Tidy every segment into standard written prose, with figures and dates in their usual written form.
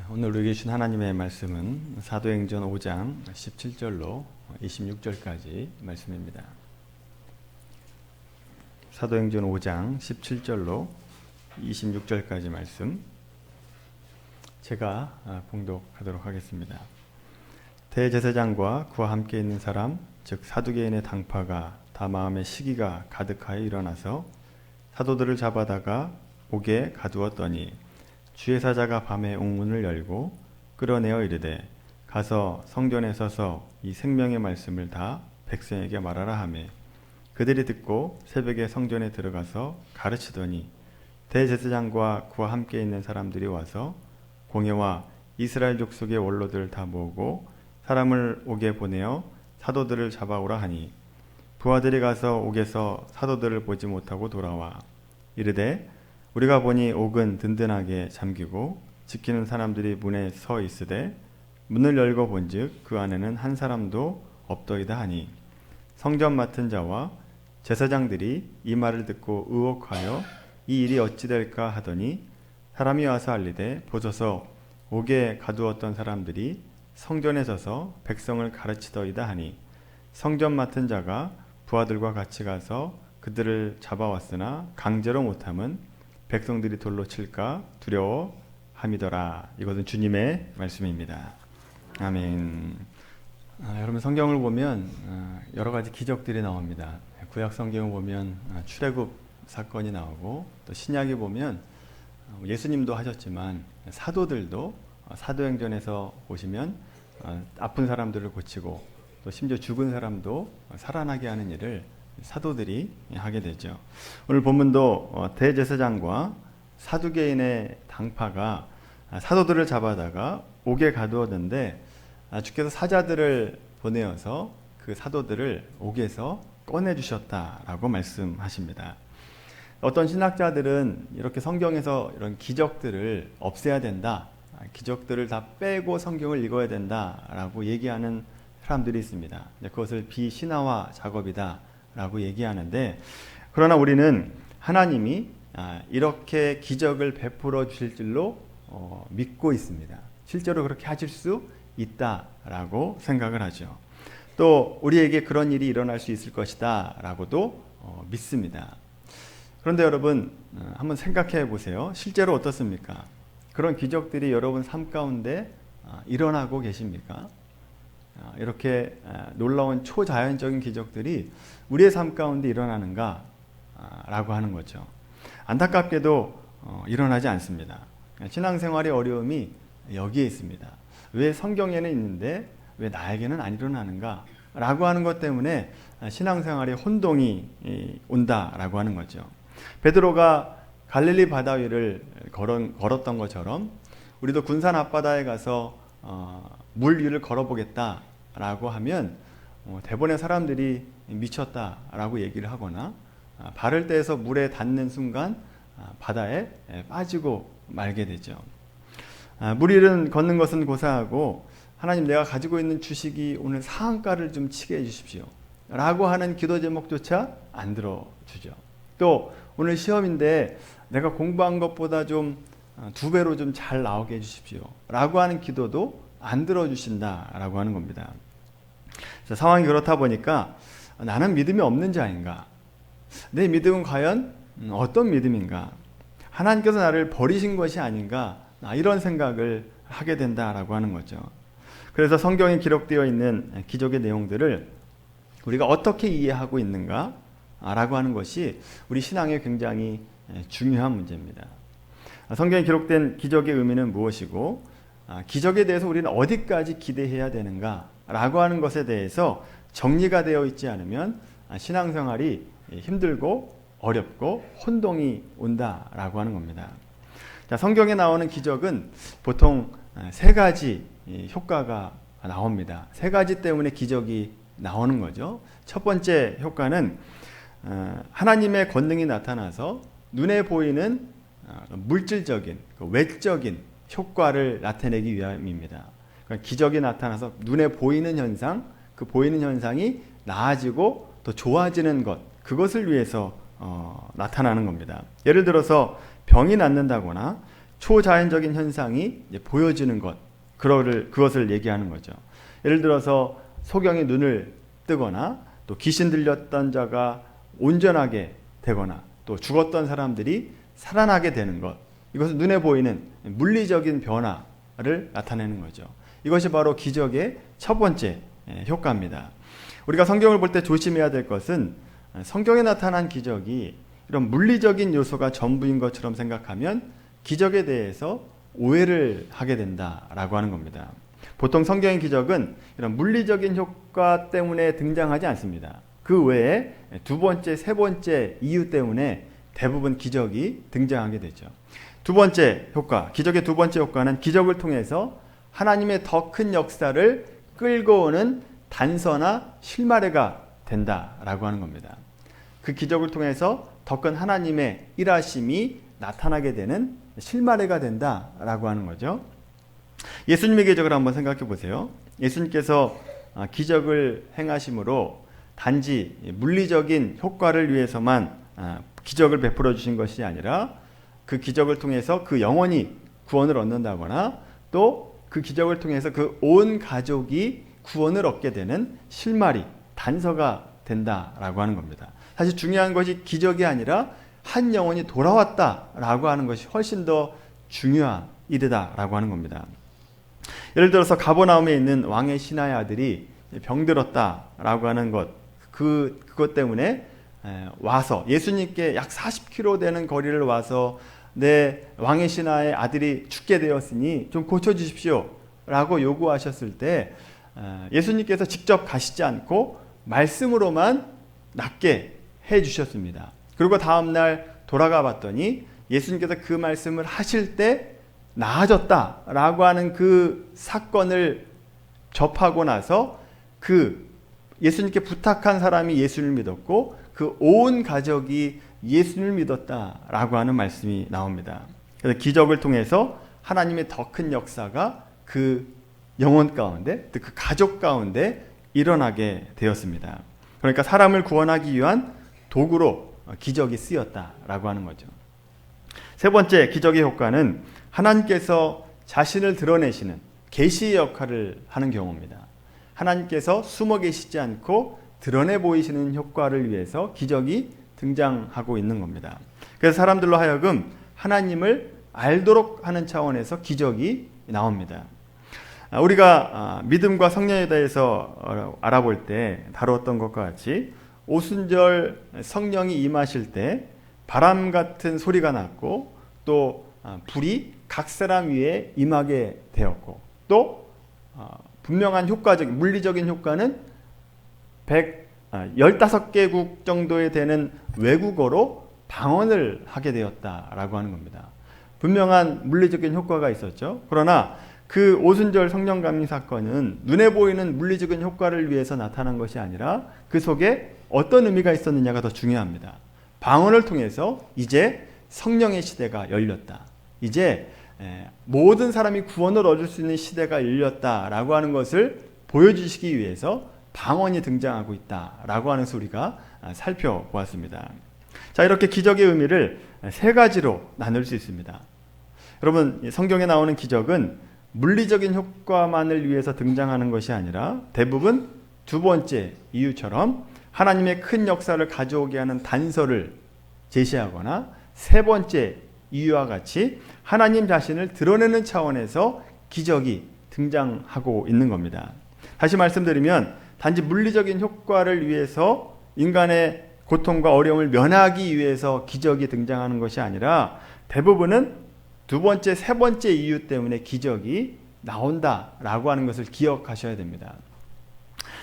오늘 우리에게 주신 하나님의 말씀은 사도행전 5장 17절로 26절까지 말씀입니다. 사도행전 5장 17절로 26절까지 말씀 제가 봉독하도록 하겠습니다. 대제사장과 그와 함께 있는 사람 즉 사두개인의 당파가 다 마음에 시기가 가득하여 일어나서 사도들을 잡아다가 옥에 가두었더니 주의 사자가 밤에 옥문을 열고 끌어내어 이르되 가서 성전에 서서 이 생명의 말씀을 다 백성에게 말하라 하매 그들이 듣고 새벽에 성전에 들어가서 가르치더니 대제사장과 그와 함께 있는 사람들이 와서 공회와 이스라엘 족속의 원로들 다 모으고 사람을 옥에 보내어 사도들을 잡아오라 하니 부하들이 가서 옥에서 사도들을 보지 못하고 돌아와 이르되 우리가 보니 옥은 든든하게 잠기고 지키는 사람들이 문에 서 있으되 문을 열고 본즉 그 안에는 한 사람도 없더이다 하니 성전 맡은 자와 제사장들이 이 말을 듣고 의혹하여 이 일이 어찌 될까 하더니 사람이 와서 알리되 보소서 옥에 가두었던 사람들이 성전에 서서 백성을 가르치더이다 하니 성전 맡은 자가 부하들과 같이 가서 그들을 잡아왔으나 강제로 못함은 백성들이 돌로 칠까 두려워함이더라. 이것은 주님의 말씀입니다. 아멘. 여러분 성경을 보면 여러 가지 기적들이 나옵니다. 구약 성경을 보면 출애굽 사건이 나오고 또 신약에 보면 예수님도 하셨지만 사도들도 사도행전에서 보시면 아픈 사람들을 고치고 또 심지어 죽은 사람도 살아나게 하는 일을 사도들이 하게 되죠. 오늘 본문도 대제사장과 사두개인의 당파가 사도들을 잡아다가 옥에 가두었는데 주께서 사자들을 보내어서 그 사도들을 옥에서 꺼내주셨다라고 말씀하십니다. 어떤 신학자들은 이렇게 성경에서 이런 기적들을 없애야 된다, 기적들을 다 빼고 성경을 읽어야 된다라고 얘기하는 사람들이 있습니다. 그것을 비신화화 작업이다 라고 얘기하는데, 그러나 우리는 하나님이 이렇게 기적을 베풀어 주실 줄로 믿고 있습니다. 실제로 그렇게 하실 수 있다라고 생각을 하죠. 또 우리에게 그런 일이 일어날 수 있을 것이다 라고도 믿습니다. 그런데 여러분 한번 생각해 보세요. 실제로 어떻습니까? 그런 기적들이 여러분 삶 가운데 일어나고 계십니까? 이렇게 놀라운 초자연적인 기적들이 우리의 삶 가운데 일어나는가 라고 하는 거죠. 안타깝게도 일어나지 않습니다. 신앙생활의 어려움이 여기에 있습니다. 왜 성경에는 있는데 왜 나에게는 안 일어나는가 라고 하는 것 때문에 신앙생활에 혼동이 온다라고 하는 거죠. 베드로가 갈릴리 바다 위를 걸었던 것처럼 우리도 군산 앞바다에 가서 물 위를 걸어보겠다라고 하면 대부분의 사람들이 미쳤다라고 얘기를 하거나 발을 떼서 물에 닿는 순간 바다에 빠지고 말게 되죠. 물 위를 걷는 것은 고사하고 하나님 내가 가지고 있는 주식이 오늘 상한가를 좀 치게 해주십시오 라고 하는 기도 제목조차 안 들어주죠. 또 오늘 시험인데 내가 공부한 것보다 좀 2배로 좀 잘 나오게 해주십시오 라고 하는 기도도 안 들어주신다라고 하는 겁니다. 상황이 그렇다 보니까 나는 믿음이 없는 자인가? 내 믿음은 과연 어떤 믿음인가? 하나님께서 나를 버리신 것이 아닌가? 이런 생각을 하게 된다라고 하는 거죠. 그래서 성경에 기록되어 있는 기적의 내용들을 우리가 어떻게 이해하고 있는가? 라고 하는 것이 우리 신앙에 굉장히 중요한 문제입니다. 성경에 기록된 기적의 의미는 무엇이고 기적에 대해서 우리는 어디까지 기대해야 되는가 라고 하는 것에 대해서 정리가 되어 있지 않으면 신앙생활이 힘들고 어렵고 혼동이 온다라고 하는 겁니다. 자, 성경에 나오는 기적은 보통 3가지 효과가 나옵니다. 3가지 때문에 기적이 나오는 거죠. 첫 번째 효과는 하나님의 권능이 나타나서 눈에 보이는 물질적인 외적인 효과를 나타내기 위함입니다. 그러니까 기적이 나타나서 눈에 보이는 현상, 그 보이는 현상이 나아지고 또 좋아지는 것, 그것을 위해서 나타나는 겁니다. 예를 들어서 병이 낫는다거나 초자연적인 현상이 이제 보여지는 것, 그것을 얘기하는 거죠. 예를 들어서 소경이 눈을 뜨거나 또 귀신 들렸던 자가 온전하게 되거나 또 죽었던 사람들이 살아나게 되는 것, 이것은 눈에 보이는 물리적인 변화를 나타내는 거죠. 이것이 바로 기적의 첫 번째 효과입니다. 우리가 성경을 볼 때 조심해야 될 것은 성경에 나타난 기적이 이런 물리적인 요소가 전부인 것처럼 생각하면 기적에 대해서 오해를 하게 된다라고 하는 겁니다. 보통 성경의 기적은 이런 물리적인 효과 때문에 등장하지 않습니다. 그 외에 두 번째, 세 번째 이유 때문에 대부분 기적이 등장하게 되죠. 두 번째 효과, 기적의 두 번째 효과는 기적을 통해서 하나님의 더 큰 역사를 끌고 오는 단서나 실마리가 된다라고 하는 겁니다. 그 기적을 통해서 더 큰 하나님의 일하심이 나타나게 되는 실마리가 된다라고 하는 거죠. 예수님의 기적을 한번 생각해 보세요. 예수님께서 기적을 행하심으로 단지 물리적인 효과를 위해서만 기적을 베풀어 주신 것이 아니라 그 기적을 통해서 그 영혼이 구원을 얻는다거나 또 그 기적을 통해서 그 온 가족이 구원을 얻게 되는 실마리, 단서가 된다라고 하는 겁니다. 사실 중요한 것이 기적이 아니라 한 영혼이 돌아왔다라고 하는 것이 훨씬 더 중요한 일이다라고 하는 겁니다. 예를 들어서 가버나움에 있는 왕의 신하의 아들이 병들었다라고 하는 것, 그것 때문에 와서 예수님께 약 40km 되는 거리를 와서 내 왕의 신하의 아들이 죽게 되었으니 좀 고쳐주십시오 라고 요구하셨을 때 예수님께서 직접 가시지 않고 말씀으로만 낫게 해주셨습니다. 그리고 다음날 돌아가 봤더니 예수님께서 그 말씀을 하실 때 나아졌다라고 하는 그 사건을 접하고 나서 그 예수님께 부탁한 사람이 예수를 믿었고 그 온 가족이 예수를 믿었다라고 하는 말씀이 나옵니다. 그래서 기적을 통해서 하나님의 더 큰 역사가 그 영혼 가운데, 그 가족 가운데 일어나게 되었습니다. 그러니까 사람을 구원하기 위한 도구로 기적이 쓰였다라고 하는 거죠. 세 번째 기적의 효과는 하나님께서 자신을 드러내시는 계시의 역할을 하는 경우입니다. 하나님께서 숨어 계시지 않고 드러내 보이시는 효과를 위해서 기적이 등장하고 있는 겁니다. 그래서 사람들로 하여금 하나님을 알도록 하는 차원에서 기적이 나옵니다. 우리가 믿음과 성령에 대해서 알아볼 때 다루었던 것과 같이 오순절 성령이 임하실 때 바람 같은 소리가 났고 또 불이 각 사람 위에 임하게 되었고 또 분명한 효과적인 물리적인 효과는 15개국 정도에 되는 외국어로 방언을 하게 되었다라고 하는 겁니다. 분명한 물리적인 효과가 있었죠. 그러나 그 오순절 성령 감리 사건은 눈에 보이는 물리적인 효과를 위해서 나타난 것이 아니라 그 속에 어떤 의미가 있었느냐가 더 중요합니다. 방언을 통해서 이제 성령의 시대가 열렸다. 이제 모든 사람이 구원을 얻을 수 있는 시대가 열렸다라고 하는 것을 보여주시기 위해서 방언이 등장하고 있다라고 하는 소리가 살펴보았습니다. 자, 이렇게 기적의 의미를 세 가지로 나눌 수 있습니다. 여러분, 성경에 나오는 기적은 물리적인 효과만을 위해서 등장하는 것이 아니라 대부분 두 번째 이유처럼 하나님의 큰 역사를 가져오게 하는 단서를 제시하거나 세 번째 이유와 같이 하나님 자신을 드러내는 차원에서 기적이 등장하고 있는 겁니다. 다시 말씀드리면 단지 물리적인 효과를 위해서 인간의 고통과 어려움을 면하기 위해서 기적이 등장하는 것이 아니라 대부분은 두 번째, 세 번째 이유 때문에 기적이 나온다라고 하는 것을 기억하셔야 됩니다.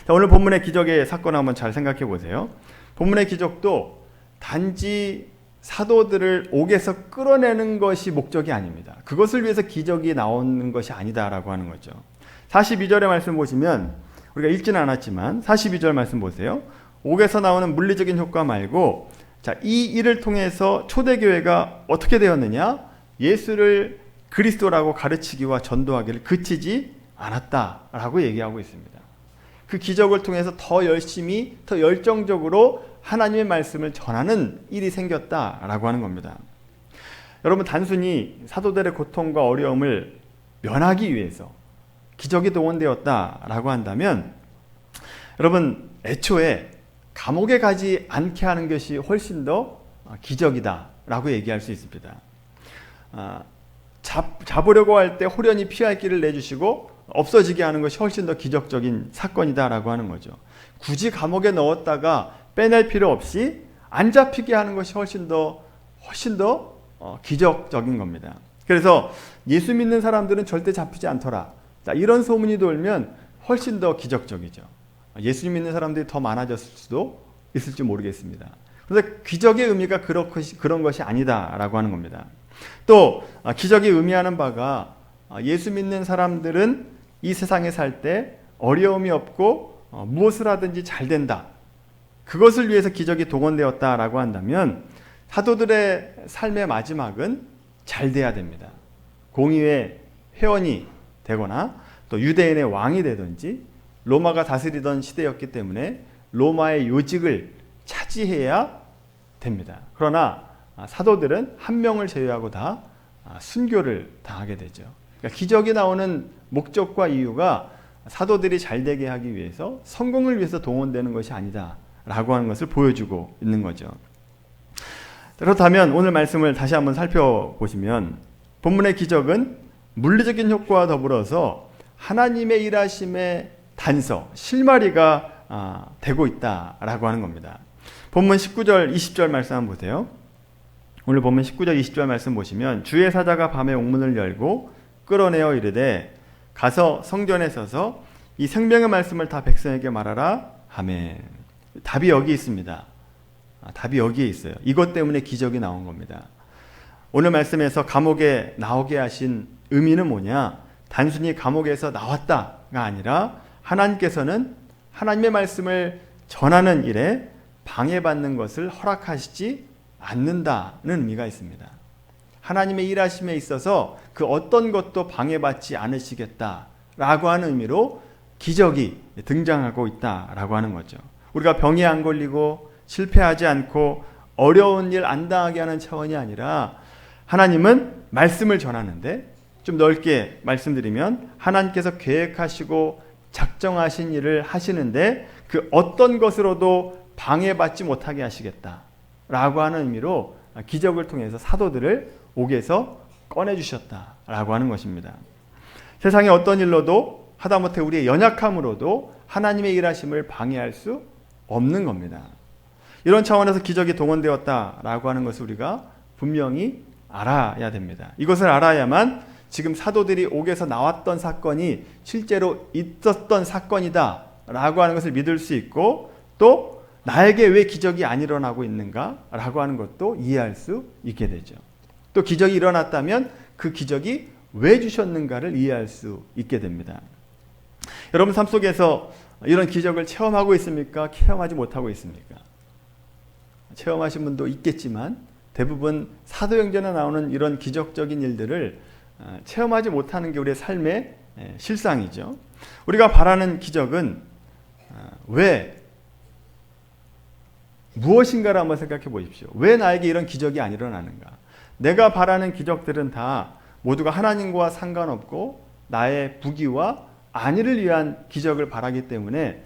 자, 오늘 본문의 기적의 사건을 한번 잘 생각해 보세요. 본문의 기적도 단지 사도들을 옥에서 끌어내는 것이 목적이 아닙니다. 그것을 위해서 기적이 나오는 것이 아니다라고 하는 거죠. 42절의 말씀 보시면 우리가 읽지는 않았지만 42절 말씀 보세요. 옥에서 나오는 물리적인 효과 말고 자, 이 일을 통해서 초대교회가 어떻게 되었느냐? 예수를 그리스도라고 가르치기와 전도하기를 그치지 않았다라고 얘기하고 있습니다. 그 기적을 통해서 더 열심히, 더 열정적으로 하나님의 말씀을 전하는 일이 생겼다라고 하는 겁니다. 여러분, 단순히 사도들의 고통과 어려움을 면하기 위해서 기적이 동원되었다라고 한다면, 여러분, 애초에 감옥에 가지 않게 하는 것이 훨씬 더 기적이다라고 얘기할 수 있습니다. 잡으려고 할 때 호련히 피할 길을 내주시고 없어지게 하는 것이 훨씬 더 기적적인 사건이다라고 하는 거죠. 굳이 감옥에 넣었다가 빼낼 필요 없이 안 잡히게 하는 것이 훨씬 더 기적적인 겁니다. 그래서 예수 믿는 사람들은 절대 잡히지 않더라, 이런 소문이 돌면 훨씬 더 기적적이죠. 예수 믿는 사람들이 더 많아졌을 수도 있을지 모르겠습니다. 그런데 기적의 의미가 그런 것이 아니다라고 하는 겁니다. 또 기적이 의미하는 바가, 예수 믿는 사람들은 이 세상에 살 때 어려움이 없고 무엇을 하든지 잘 된다, 그것을 위해서 기적이 동원되었다라고 한다면, 사도들의 삶의 마지막은 잘 돼야 됩니다. 공의의 회원이 되거나 또 유대인의 왕이 되든지, 로마가 다스리던 시대였기 때문에 로마의 요직을 차지해야 됩니다. 그러나 사도들은 한 명을 제외하고 다 순교를 당하게 되죠. 그러니까 기적이 나오는 목적과 이유가 사도들이 잘 되게 하기 위해서, 성공을 위해서 동원되는 것이 아니다라고 하는 것을 보여주고 있는 거죠. 그렇다면 오늘 말씀을 다시 한번 살펴보시면, 본문의 기적은 물리적인 효과와 더불어서 하나님의 일하심의 단서, 실마리가 되고 있다라고 하는 겁니다. 본문 19절, 20절 말씀 한번 보세요. 오늘 본문 19절, 20절 말씀 보시면, 주의 사자가 밤에 옥문을 열고 끌어내어 이르되 가서 성전에 서서 이 생명의 말씀을 다 백성에게 말하라. 아멘. 답이 여기 있습니다. 답이 여기에 있어요. 이것 때문에 기적이 나온 겁니다. 오늘 말씀에서 감옥에 나오게 하신 의미는 뭐냐? 단순히 감옥에서 나왔다가 아니라 하나님께서는 하나님의 말씀을 전하는 일에 방해받는 것을 허락하시지 않는다는 의미가 있습니다. 하나님의 일하심에 있어서 그 어떤 것도 방해받지 않으시겠다라고 하는 의미로 기적이 등장하고 있다라고 하는 거죠. 우리가 병에 안 걸리고 실패하지 않고 어려운 일 안 당하게 하는 차원이 아니라, 하나님은 말씀을 전하는데, 좀 넓게 말씀드리면 하나님께서 계획하시고 작정하신 일을 하시는데 그 어떤 것으로도 방해받지 못하게 하시겠다라고 하는 의미로 기적을 통해서 사도들을 옥에서 꺼내주셨다라고 하는 것입니다. 세상의 어떤 일로도, 하다못해 우리의 연약함으로도 하나님의 일하심을 방해할 수 없는 겁니다. 이런 차원에서 기적이 동원되었다라고 하는 것을 우리가 분명히 알아야 됩니다. 이것을 알아야만 지금 사도들이 옥에서 나왔던 사건이 실제로 있었던 사건이다 라고 하는 것을 믿을 수 있고, 또 나에게 왜 기적이 안 일어나고 있는가 라고 하는 것도 이해할 수 있게 되죠. 또 기적이 일어났다면 그 기적이 왜 주셨는가를 이해할 수 있게 됩니다. 여러분 삶 속에서 이런 기적을 체험하고 있습니까? 체험하지 못하고 있습니까? 체험하신 분도 있겠지만 대부분 사도행전에 나오는 이런 기적적인 일들을 체험하지 못하는 게 우리의 삶의 실상이죠. 우리가 바라는 기적은 왜, 무엇인가를 한번 생각해 보십시오. 왜 나에게 이런 기적이 안 일어나는가? 내가 바라는 기적들은 다 모두가 하나님과 상관없고 나의 부귀와 안위를 위한 기적을 바라기 때문에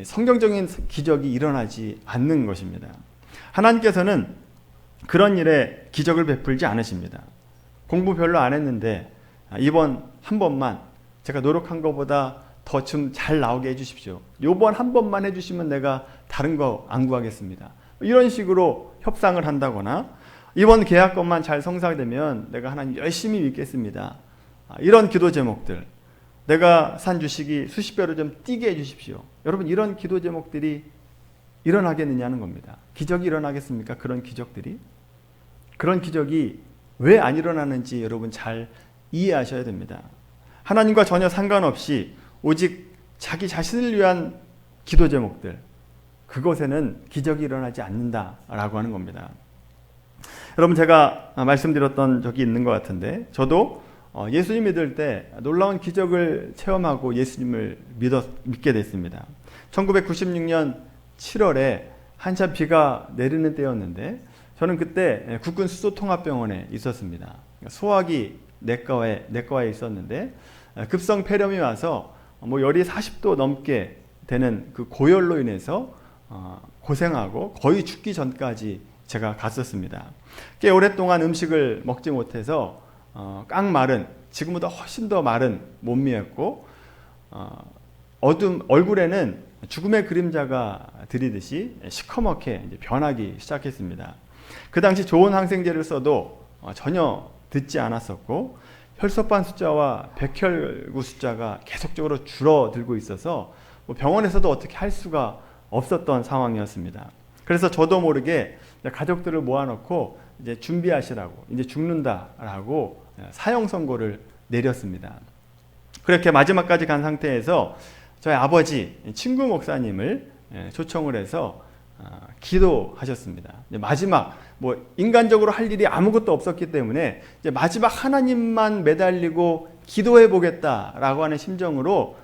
성경적인 기적이 일어나지 않는 것입니다. 하나님께서는 그런 일에 기적을 베풀지 않으십니다. 공부 별로 안 했는데 이번 한 번만 제가 노력한 것보다 더 좀 잘 나오게 해주십시오. 이번 한 번만 해주시면 내가 다른 거 안 구하겠습니다. 이런 식으로 협상을 한다거나, 이번 계약건만 잘 성사되면 내가 하나님 열심히 믿겠습니다. 이런 기도 제목들, 내가 산 주식이 수십 배로 좀 뛰게 해주십시오. 여러분, 이런 기도 제목들이 일어나겠느냐는 겁니다. 기적이 일어나겠습니까? 그런 기적들이? 그런 기적이 왜 안 일어나는지 여러분 잘 이해하셔야 됩니다. 하나님과 전혀 상관없이 오직 자기 자신을 위한 기도 제목들, 그것에는 기적이 일어나지 않는다라고 하는 겁니다. 여러분, 제가 말씀드렸던 적이 있는 것 같은데, 저도 예수님 믿을 때 놀라운 기적을 체험하고 예수님을 믿게 됐습니다. 1996년 7월에 한참 비가 내리는 때였는데 저는 그때 국군 수소통합병원에 있었습니다. 소화기 내과에 있었는데 급성 폐렴이 와서 열이 40도 넘게 되는 그 고열로 인해서 고생하고 거의 죽기 전까지 제가 갔었습니다. 꽤 오랫동안 음식을 먹지 못해서 깡마른, 지금보다 훨씬 더 마른 몸이었고 얼굴에는 죽음의 그림자가 들이듯이 시커멓게 변하기 시작했습니다. 그 당시 좋은 항생제를 써도 전혀 듣지 않았었고 혈소판 숫자와 백혈구 숫자가 계속적으로 줄어들고 있어서 병원에서도 어떻게 할 수가 없었던 상황이었습니다. 그래서 저도 모르게 가족들을 모아놓고 이제 준비하시라고, 이제 죽는다라고 사형 선고를 내렸습니다. 그렇게 마지막까지 간 상태에서 저희 아버지 친구 목사님을 초청을 해서 기도하셨습니다. 마지막 인간적으로 할 일이 아무것도 없었기 때문에 이제 마지막 하나님만 매달리고 기도해 보겠다라고 하는 심정으로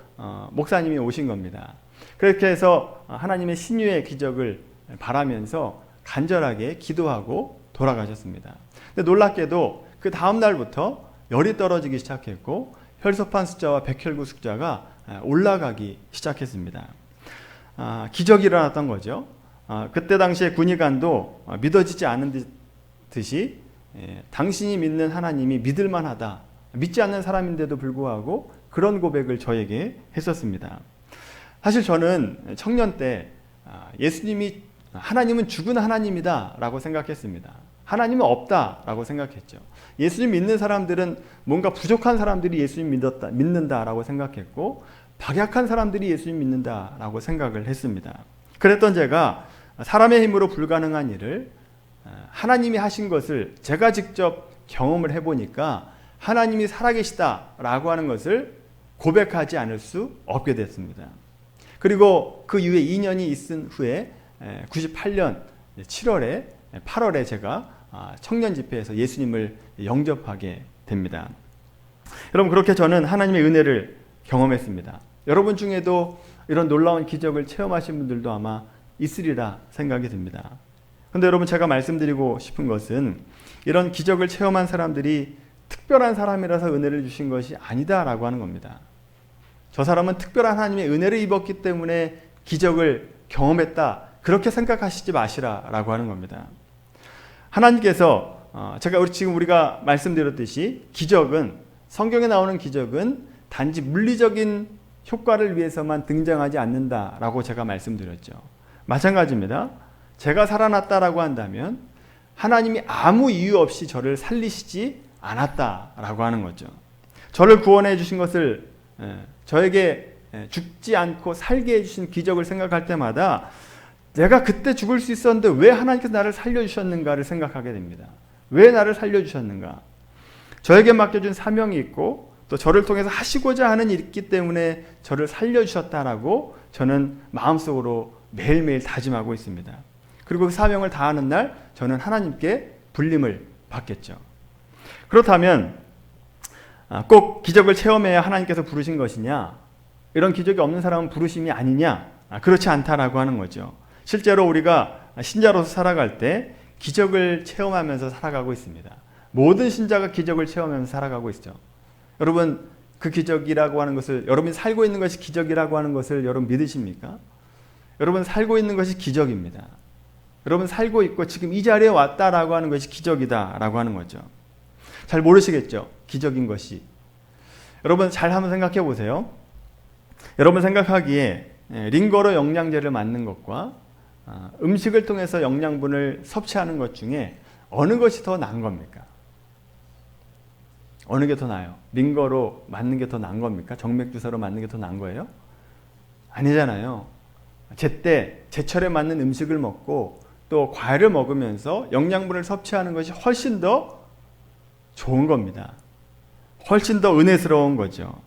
목사님이 오신 겁니다. 그렇게 해서 하나님의 신유의 기적을 바라면서 간절하게 기도하고 돌아가셨습니다. 근데 놀랍게도 그 다음 날부터 열이 떨어지기 시작했고 혈소판 숫자와 백혈구 숫자가 올라가기 시작했습니다. 기적이 일어났던 거죠. 그때 당시에 군의관도 믿어지지 않은 듯이 당신이 믿는 하나님이 믿을만하다, 믿지 않는 사람인데도 불구하고 그런 고백을 저에게 했었습니다. 사실 저는 청년 때 하나님은 죽은 하나님이다 라고 생각했습니다. 하나님은 없다 라고 생각했죠. 예수님 믿는 사람들은 뭔가 부족한 사람들이 예수님 믿는다라고 생각했고 박약한 사람들이 예수님 믿는다라고 생각을 했습니다. 그랬던 제가 사람의 힘으로 불가능한 일을 하나님이 하신 것을 제가 직접 경험을 해보니까 하나님이 살아계시다라고 하는 것을 고백하지 않을 수 없게 됐습니다. 그리고 그 이후에 2년이 있은 후에 98년 7월에 8월에 제가 청년 집회에서 예수님을 영접하게 됩니다. 여러분, 그렇게 저는 하나님의 은혜를 경험했습니다. 여러분 중에도 이런 놀라운 기적을 체험하신 분들도 아마 있으리라 생각이 듭니다. 그런데 여러분, 제가 말씀드리고 싶은 것은 이런 기적을 체험한 사람들이 특별한 사람이라서 은혜를 주신 것이 아니다라고 하는 겁니다. 저 사람은 특별한 하나님의 은혜를 입었기 때문에 기적을 경험했다, 그렇게 생각하시지 마시라라고 하는 겁니다. 하나님께서 지금 우리가 말씀드렸듯이 기적은, 성경에 나오는 기적은 단지 물리적인 효과를 위해서만 등장하지 않는다라고 제가 말씀드렸죠. 마찬가지입니다. 제가 살아났다라고 한다면 하나님이 아무 이유 없이 저를 살리시지 않았다라고 하는 거죠. 저를 구원해 주신 것을, 저에게 죽지 않고 살게 해주신 기적을 생각할 때마다 내가 그때 죽을 수 있었는데 왜 하나님께서 나를 살려주셨는가를 생각하게 됩니다. 왜 나를 살려주셨는가? 저에게 맡겨준 사명이 있고 또 저를 통해서 하시고자 하는 일이 있기 때문에 저를 살려주셨다라고 저는 마음속으로 매일매일 다짐하고 있습니다. 그리고 그 사명을 다하는 날 저는 하나님께 불림을 받겠죠. 그렇다면 꼭 기적을 체험해야 하나님께서 부르신 것이냐? 이런 기적이 없는 사람은 부르심이 아니냐? 그렇지 않다라고 하는 거죠. 실제로 우리가 신자로서 살아갈 때 기적을 체험하면서 살아가고 있습니다. 모든 신자가 기적을 체험하면서 살아가고 있죠. 여러분, 그 기적이라고 하는 것을, 여러분이 살고 있는 것이 기적이라고 하는 것을 여러분 믿으십니까? 여러분 살고 있는 것이 기적입니다. 여러분 살고 있고 지금 이 자리에 왔다라고 하는 것이 기적이다라고 하는 거죠. 잘 모르시겠죠? 기적인 것이. 여러분 잘 한번 생각해 보세요. 여러분 생각하기에 링거로 영양제를 맞는 것과 음식을 통해서 영양분을 섭취하는 것 중에 어느 것이 더 나은 겁니까? 어느 게 더 나아요? 링거로 맞는 게 더 나은 겁니까? 정맥주사로 맞는 게 더 나은 거예요? 아니잖아요. 제때 제철에 맞는 음식을 먹고 또 과일을 먹으면서 영양분을 섭취하는 것이 훨씬 더 좋은 겁니다. 훨씬 더 은혜스러운 거죠.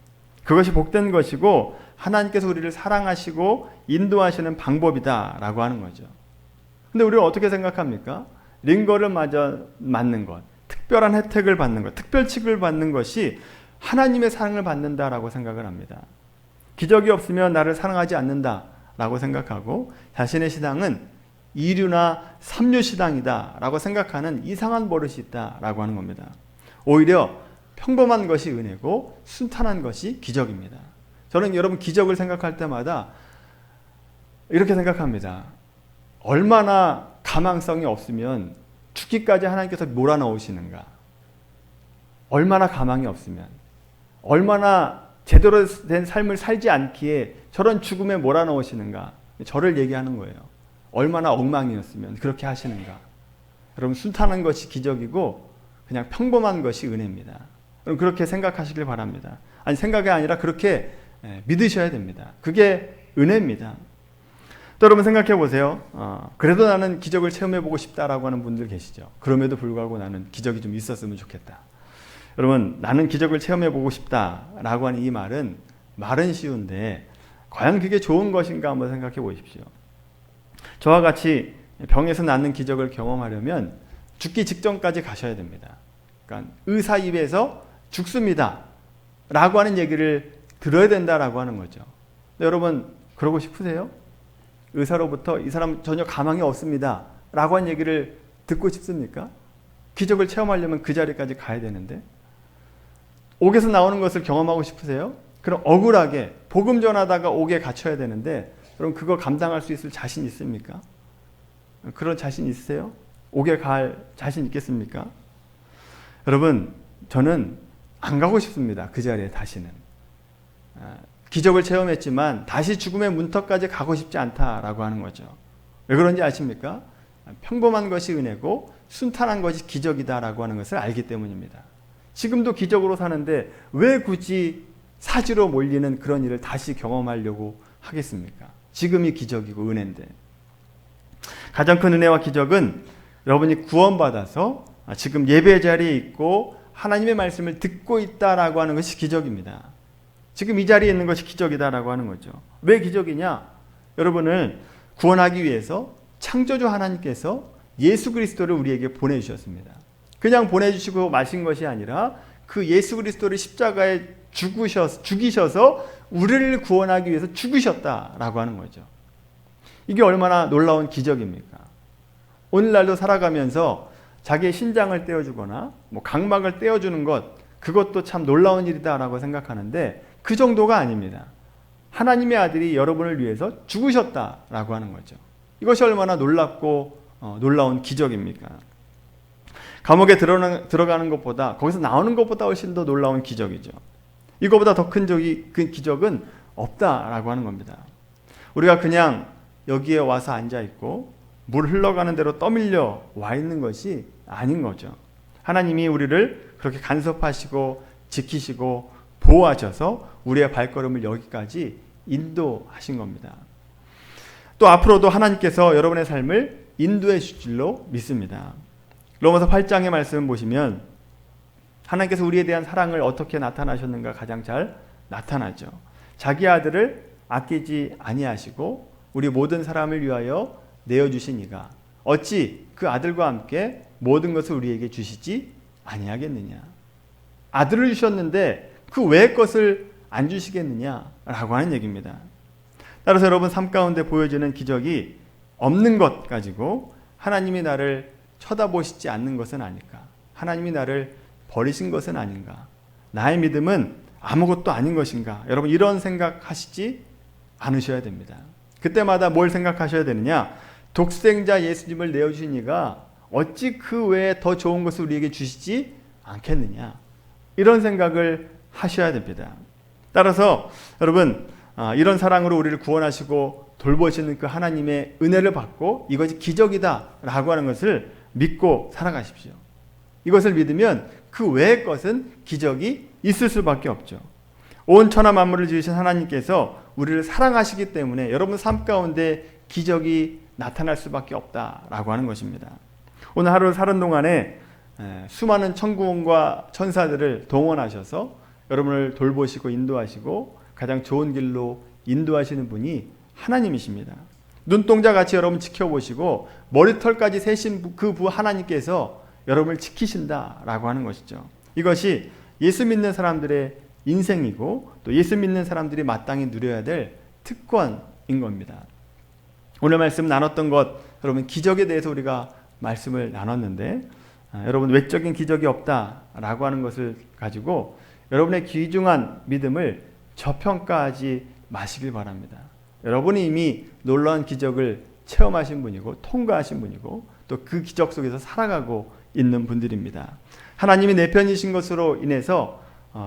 그것이 복된 것이고 하나님께서 우리를 사랑하시고 인도하시는 방법이다라고 하는 거죠. 근데 우리는 어떻게 생각합니까? 링거를 맞는 것, 특별한 혜택을 받는 것, 특별칙을 받는 것이 하나님의 사랑을 받는다라고 생각을 합니다. 기적이 없으면 나를 사랑하지 않는다라고 생각하고 자신의 신앙은 2류나 3류 시당이다 라고 생각하는 이상한 버릇이 있다라고 하는 겁니다. 오히려 평범한 것이 은혜고 순탄한 것이 기적입니다. 저는 여러분 기적을 생각할 때마다 이렇게 생각합니다. 얼마나 가망성이 없으면 죽기까지 하나님께서 몰아넣으시는가. 얼마나 가망이 없으면, 얼마나 제대로 된 삶을 살지 않기에 저런 죽음에 몰아넣으시는가. 저를 얘기하는 거예요. 얼마나 엉망이었으면 그렇게 하시는가. 여러분 순탄한 것이 기적이고 그냥 평범한 것이 은혜입니다. 여러분 그렇게 생각하시길 바랍니다. 아니 생각이 아니라 그렇게 믿으셔야 됩니다. 그게 은혜입니다. 또 여러분 생각해 보세요. 그래도 나는 기적을 체험해 보고 싶다라고 하는 분들 계시죠. 그럼에도 불구하고 나는 기적이 좀 있었으면 좋겠다. 여러분 나는 기적을 체험해 보고 싶다라고 하는 이 말은 쉬운데 과연 그게 좋은 것인가 한번 생각해 보십시오. 저와 같이 병에서 낫는 기적을 경험하려면 죽기 직전까지 가셔야 됩니다. 그러니까 의사 입에서 죽습니다 라고 하는 얘기를 들어야 된다라고 하는 거죠. 근데 여러분 그러고 싶으세요? 의사로부터 이 사람 전혀 가망이 없습니다 라고 하는 얘기를 듣고 싶습니까? 기적을 체험하려면 그 자리까지 가야 되는데 옥에서 나오는 것을 경험하고 싶으세요? 그럼 억울하게 복음 전하다가 옥에 갇혀야 되는데 그럼 그걸 감당할 수 있을 자신 있습니까? 그런 자신 있으세요? 옥에 갈 자신 있겠습니까? 여러분 저는 안 가고 싶습니다. 그 자리에 다시는. 기적을 체험했지만 다시 죽음의 문턱까지 가고 싶지 않다라고 하는 거죠. 왜 그런지 아십니까? 평범한 것이 은혜고 순탄한 것이 기적이다라고 하는 것을 알기 때문입니다. 지금도 기적으로 사는데 왜 굳이 사지로 몰리는 그런 일을 다시 경험하려고 하겠습니까? 지금이 기적이고 은혜인데. 가장 큰 은혜와 기적은 여러분이 구원받아서 지금 예배 자리에 있고 하나님의 말씀을 듣고 있다라고 하는 것이 기적입니다. 지금 이 자리에 있는 것이 기적이다라고 하는 거죠. 왜 기적이냐? 여러분을 구원하기 위해서 창조주 하나님께서 예수 그리스도를 우리에게 보내주셨습니다. 그냥 보내주시고 마신 것이 아니라 그 예수 그리스도를 십자가에 죽이셔서 우리를 구원하기 위해서 죽으셨다라고 하는 거죠. 이게 얼마나 놀라운 기적입니까? 오늘날도 살아가면서 자기의 신장을 떼어주거나 각막을 떼어주는 것, 그것도 참 놀라운 일이다라고 생각하는데 그 정도가 아닙니다. 하나님의 아들이 여러분을 위해서 죽으셨다라고 하는 거죠. 이것이 얼마나 놀랍고 놀라운 기적입니까? 감옥에 들어가는 것보다 거기서 나오는 것보다 훨씬 더 놀라운 기적이죠. 이거보다 더 큰 기적은 없다라고 하는 겁니다. 우리가 그냥 여기에 와서 앉아있고 물 흘러가는 대로 떠밀려 와 있는 것이 아닌 거죠. 하나님이 우리를 그렇게 간섭하시고 지키시고 보호하셔서 우리의 발걸음을 여기까지 인도하신 겁니다. 또 앞으로도 하나님께서 여러분의 삶을 인도해 주실 줄로 믿습니다. 로마서 8장의 말씀을 보시면 하나님께서 우리에 대한 사랑을 어떻게 나타나셨는가 가장 잘 나타나죠. 자기 아들을 아끼지 아니하시고 우리 모든 사람을 위하여 내어주신 이가 어찌 그 아들과 함께 모든 것을 우리에게 주시지 아니하겠느냐. 아들을 주셨는데 그 외의 것을 안 주시겠느냐라고 하는 얘기입니다. 따라서 여러분 삶 가운데 보여지는 기적이 없는 것 가지고 하나님이 나를 쳐다보시지 않는 것은 아닐까? 하나님이 나를 버리신 것은 아닌가? 나의 믿음은 아무것도 아닌 것인가? 여러분 이런 생각하시지 않으셔야 됩니다. 그때마다 뭘 생각하셔야 되느냐? 독생자 예수님을 내어주신 이가 어찌 그 외에 더 좋은 것을 우리에게 주시지 않겠느냐? 이런 생각을 하셔야 됩니다. 따라서 여러분 이런 사랑으로 우리를 구원하시고 돌보시는 그 하나님의 은혜를 받고 이것이 기적이다라고 하는 것을 믿고 살아가십시오. 이것을 믿으면 그 외의 것은 기적이 있을 수밖에 없죠. 온 천하 만물을 지으신 하나님께서 우리를 사랑하시기 때문에 여러분 삶 가운데 기적이 나타날 수밖에 없다라고 하는 것입니다. 오늘 하루 사는 동안에 수많은 천군과 천사들을 동원하셔서 여러분을 돌보시고 인도하시고 가장 좋은 길로 인도하시는 분이 하나님이십니다. 눈동자같이 여러분 지켜보시고 머리털까지 세신 그 부 하나님께서 여러분을 지키신다라고 하는 것이죠. 이것이 예수 믿는 사람들의 인생이고 또 예수 믿는 사람들이 마땅히 누려야 될 특권인 겁니다. 오늘 말씀 나눴던 것 여러분 기적에 대해서 우리가 말씀을 나눴는데 여러분 외적인 기적이 없다라고 하는 것을 가지고 여러분의 귀중한 믿음을 저평가하지 마시길 바랍니다. 여러분이 이미 놀라운 기적을 체험하신 분이고 통과하신 분이고 또 그 기적 속에서 살아가고 있는 분들입니다. 하나님이 내 편이신 것으로 인해서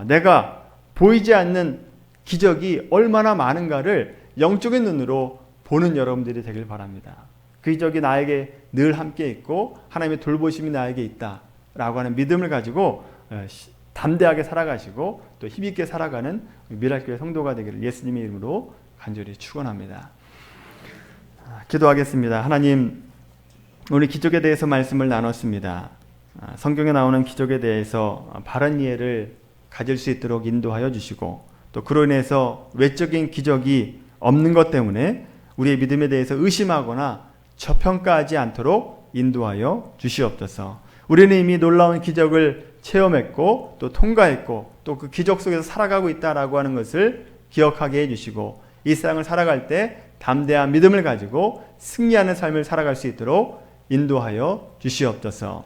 내가 보이지 않는 기적이 얼마나 많은가를 영적인 눈으로 보는 여러분들이 되길 바랍니다. 그 기적이 나에게 늘 함께 있고 하나님의 돌보심이 나에게 있다라고 하는 믿음을 가지고 담대하게 살아가시고 또 힘있게 살아가는 미랄교회 성도가 되기를 예수님의 이름으로 간절히 축원합니다. 기도하겠습니다. 하나님, 오늘 기적에 대해서 말씀을 나눴습니다. 성경에 나오는 기적에 대해서 바른 이해를 가질 수 있도록 인도하여 주시고 또 그로 인해서 외적인 기적이 없는 것 때문에 우리의 믿음에 대해서 의심하거나 저평가하지 않도록 인도하여 주시옵소서. 우리는 이미 놀라운 기적을 체험했고 또 통과했고 또 그 기적 속에서 살아가고 있다라고 하는 것을 기억하게 해주시고 이 세상을 살아갈 때 담대한 믿음을 가지고 승리하는 삶을 살아갈 수 있도록 인도하여 주시옵소서.